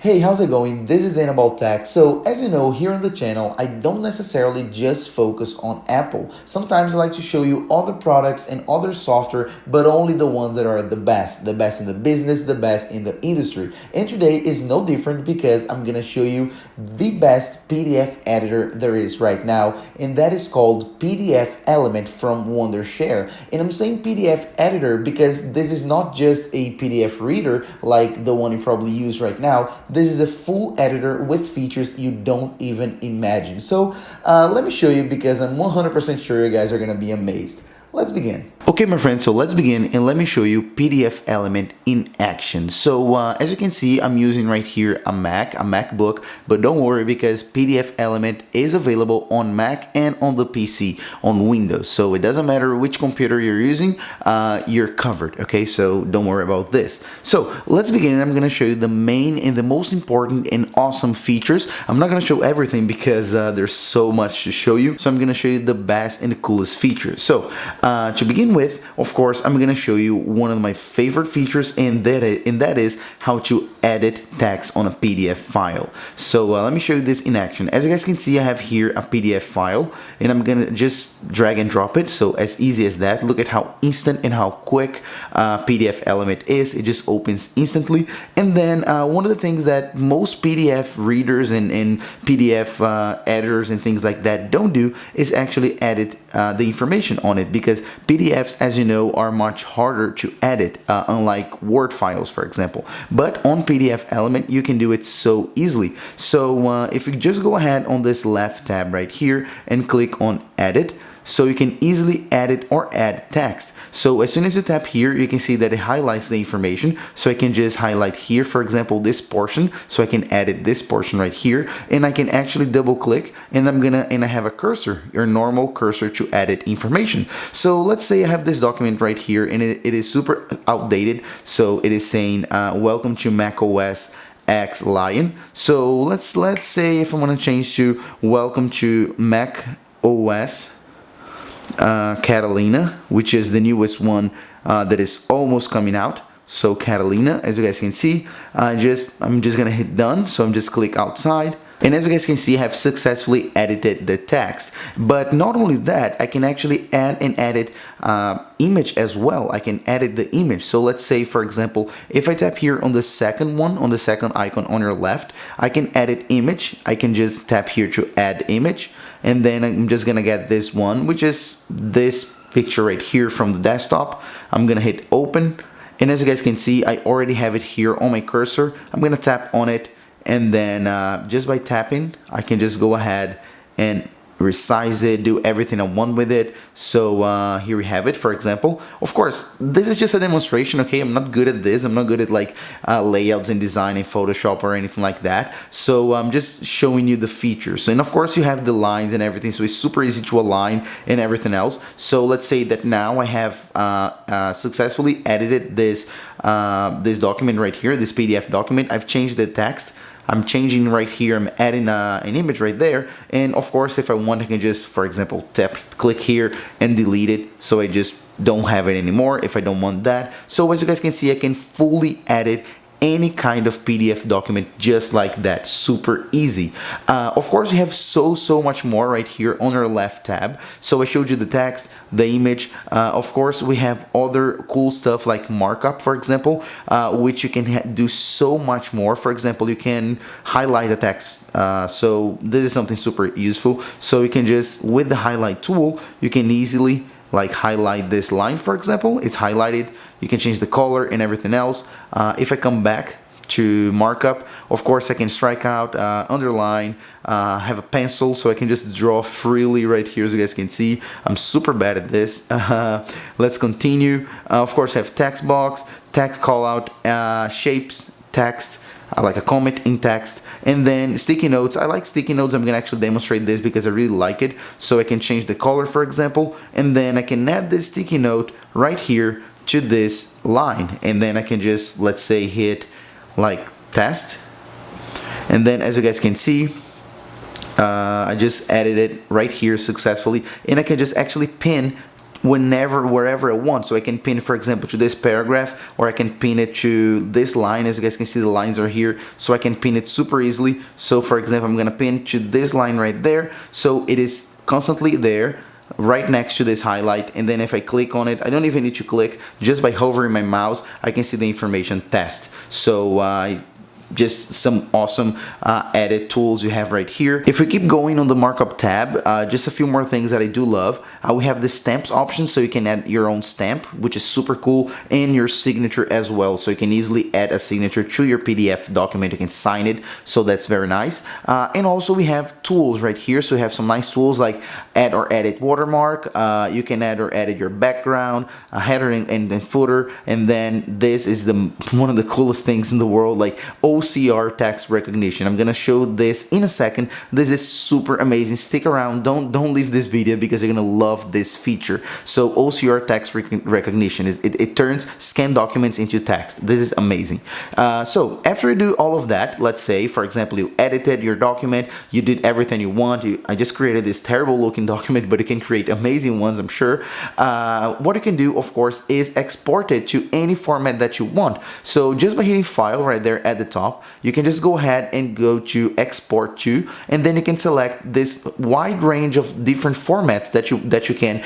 Hey, how's it going? This is About Tech. So, as you know, here on the channel, I don't necessarily just focus on Apple. Sometimes I like to show you other products and other software, but only the ones that are the best in the business, the best in the industry. And today is no different because I'm gonna show you the best PDF editor there is right now, and that is called PDFelement from Wondershare. And I'm saying PDF editor because this is not just a PDF reader like the one you probably use right now. This is a full editor with features you don't even imagine. So let me show you because I'm 100% sure you guys are going to be amazed. Let's begin. Okay, my friends, so let's begin and let me show you PDFelement in action. So as you can see, I'm using right here a MacBook, but don't worry because PDFelement is available on Mac and on the PC, on Windows. So it doesn't matter which computer you're using, you're covered, okay? So don't worry about this. So let's begin. I'm gonna show you the main and the most important and awesome features. I'm not gonna show everything because there's so much to show you. So I'm gonna show you the best and the coolest features. So to begin with, of course, I'm going to show you one of my favorite features, and that is how to edit text on a PDF file. So let me show you this in action. As you guys can see, I have here a PDF file, and I'm going to just drag and drop it. So as easy as that. Look at how instant and how quick PDFelement is. It just opens instantly. And then one of the things that most PDF readers and PDF editors and things like that don't do is actually edit the information on it, because PDFs, as you know, are much harder to edit, unlike Word files, for example. But on PDFelement, you can do it so easily. So if you just go ahead on this left tab right here and click on Edit, so you can easily edit or add text. So as soon as you tap here, you can see that it highlights the information. So I can just highlight here, for example, this portion. So I can edit this portion right here, and I can actually double click, and I have a cursor, your normal cursor to edit information. So let's say I have this document right here, and it is super outdated. So it is saying, welcome to macOS X Lion. So let's say if I want to change to welcome to Mac OS Catalina, which is the newest one that is almost coming out. So Catalina, as you guys can see, I'm just gonna hit done. So I'm just click outside, and as you guys can see, I have successfully edited the text. But not only that, I can actually add and edit image as well. I can edit the image. So let's say, for example, if I tap here on the second one, on the second icon on your left, I can edit image. I can just tap here to add image, and then I'm just gonna get this one, which is this picture right here from the desktop. I'm gonna hit open, and as you guys can see, I already have it here on my cursor. I'm gonna tap on it, and then just by tapping, I can just go ahead and resize it, do everything I want with it. So here we have it, for example. Of course, this is just a demonstration, okay? I'm not good at this. I'm not good at like layouts and design in Photoshop or anything like that. So I'm just showing you the features. And of course, you have the lines and everything, so it's super easy to align and everything else. So let's say that now I have successfully edited this document right here, this PDF document. I've changed the text. I'm changing right here, I'm adding an image right there, and of course if I want, I can just, for example, click here and delete it, so I just don't have it anymore if I don't want that. So as you guys can see, I can fully edit any kind of PDF document just like that, super easy. Of course, we have so much more right here on our left tab. So I showed you the text, the image. Of course, we have other cool stuff like markup, for example, which you can do so much more. For example, you can highlight the text. So this is something super useful. So you can just, with the highlight tool, you can easily like highlight this line, for example. It's highlighted. You can change the color and everything else. If I come back to markup, of course I can strike out, underline, have a pencil, so I can just draw freely right here. As you guys can see, I'm super bad at this. Let's continue. Of course I have text box, text callout, shapes, text, like a comment in text, and then sticky notes. I like sticky notes. I'm gonna actually demonstrate this because I really like it. So I can change the color, for example, and then I can add this sticky note right here to this line, and then I can just, let's say, hit like test, and then as you guys can see, I just added it right here successfully, and I can just actually pin wherever I want. So I can pin it, for example, to this paragraph, or I can pin it to this line. As you guys can see, the lines are here, so I can pin it super easily. So for example, I'm gonna pin to this line right there, so it is constantly there right next to this highlight. And then if I click on it, I don't even need to click, just by hovering my mouse I can see the information test. So just some awesome edit tools you have right here. If we keep going on the markup tab, just a few more things that I do love. We have the stamps option, so you can add your own stamp, which is super cool, and your signature as well, so you can easily add a signature to your PDF document. You can sign it, so that's very nice. And also we have tools right here, so we have some nice tools like add or edit watermark. You can add or edit your background, header and footer, and then this is one of the coolest things in the world, like OCR text recognition. I'm gonna show this in a second. This is super amazing. Stick around, don't leave this video, because you're gonna love this feature. So OCR text recognition is it turns scanned documents into text. This is amazing. So after you do all of that, let's say for example you edited your document, you did everything you want. I just created this terrible looking document, but you can create amazing ones, I'm sure. What you can do, of course, is export it to any format that you want. So just by hitting file right there at the top, you can just go ahead and go to export to, and then you can select this wide range of different formats that you can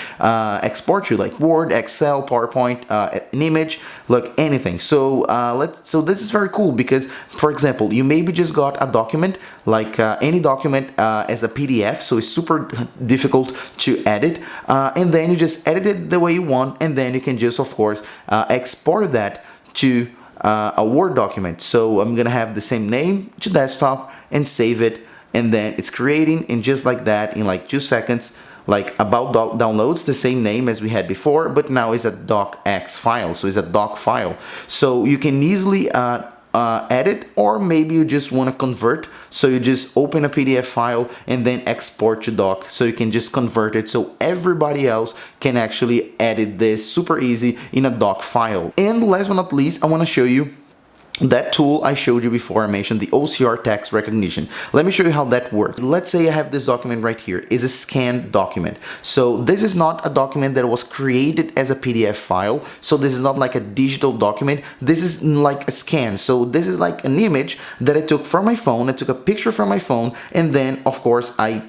export to, like Word, Excel, PowerPoint, an image, look, anything. So so this is very cool, because for example you maybe just got a document, like any document as a PDF, so it's super difficult to edit, and then you just edit it the way you want, and then you can just of course export that to a Word document. So I'm gonna have the same name to desktop and save it, and then it's creating, and just like that, in like 2 seconds, like about downloads, the same name as we had before, but now it's a docx file, so it's a doc file. So you can easily edit, or maybe you just want to convert, so you just open a PDF file and then export to doc, so you can just convert it, so everybody else can actually edit this super easy in a doc file. And last but not least, I want to show you that tool I showed you before. I mentioned the OCR text recognition. Let me show you how that works. Let's say I have this document right here. It's a scanned document. So this is not a document that was created as a PDF file. So this is not like a digital document. This is like a scan. So this is like an image that I took from my phone. I took a picture from my phone, and then of course I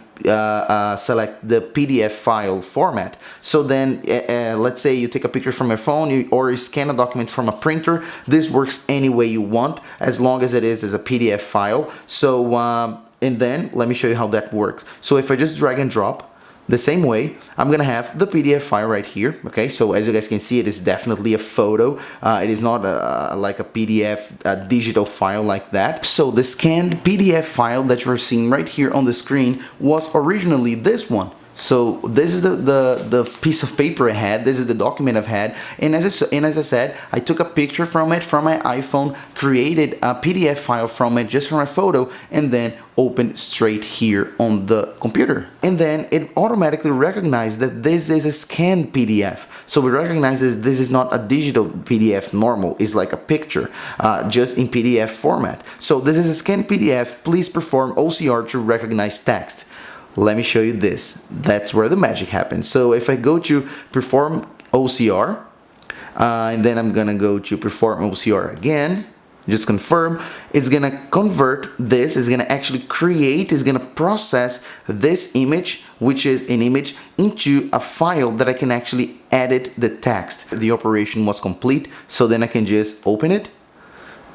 select the PDF file format. So then let's say you take a picture from your phone, or you scan a document from a printer. This works any way you want, as long as it is as a PDF file. So and then let me show you how that works. So if I just drag and drop the same way, I'm gonna have the PDF file right here. Okay, so as you guys can see, it is definitely a photo. It is not like a PDF digital file like that. So the scanned PDF file that you're seeing right here on the screen was originally this one. So this is the piece of paper I had. This is the document I've had, and as I said, I took a picture from it from my iPhone, created a PDF file from it just from a photo, and then opened straight here on the computer. And then it automatically recognized that this is a scanned PDF. So it recognizes this is not a digital PDF normal, it's like a picture, just in PDF format. So this is a scanned PDF. Please perform OCR to recognize text. Let me show you this. That's where the magic happens. So if I go to perform OCR, and then I'm gonna go to perform OCR again, just confirm, it's gonna convert this, it's gonna actually create, it's gonna process this image, which is an image, into a file that I can actually edit the text. The operation was complete, so then I can just open it.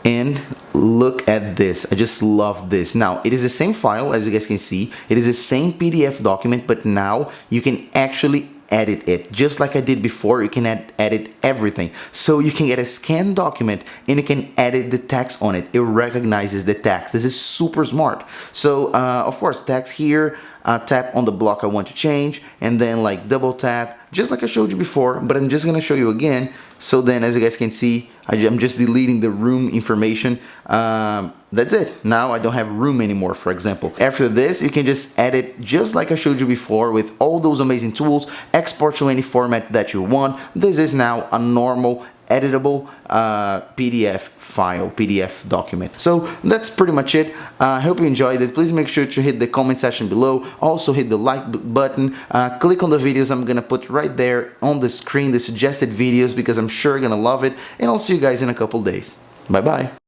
And look at this. I just love this. Now, it is the same file, as you guys can see. It is the same PDF document, but now you can actually edit it. Just like I did before, you can edit everything. So you can get a scanned document and you can edit the text on it. It recognizes the text. This is super smart. So, of course, text here, tap on the block I want to change, and then like double tap, just like I showed you before, but I'm just gonna show you again. So then, as you guys can see, I'm just deleting the room information. That's it. Now I don't have room anymore, for example. After this, you can just edit just like I showed you before with all those amazing tools, export to any format that you want. This is now a normal editable PDF file, PDF document. So that's pretty much it. I hope you enjoyed it. Please make sure to hit the comment section below. Also hit the like button. Click on the videos I'm gonna put right there on the screen, the suggested videos, because I'm sure you're gonna love it. And I'll see you guys in a couple days. Bye bye.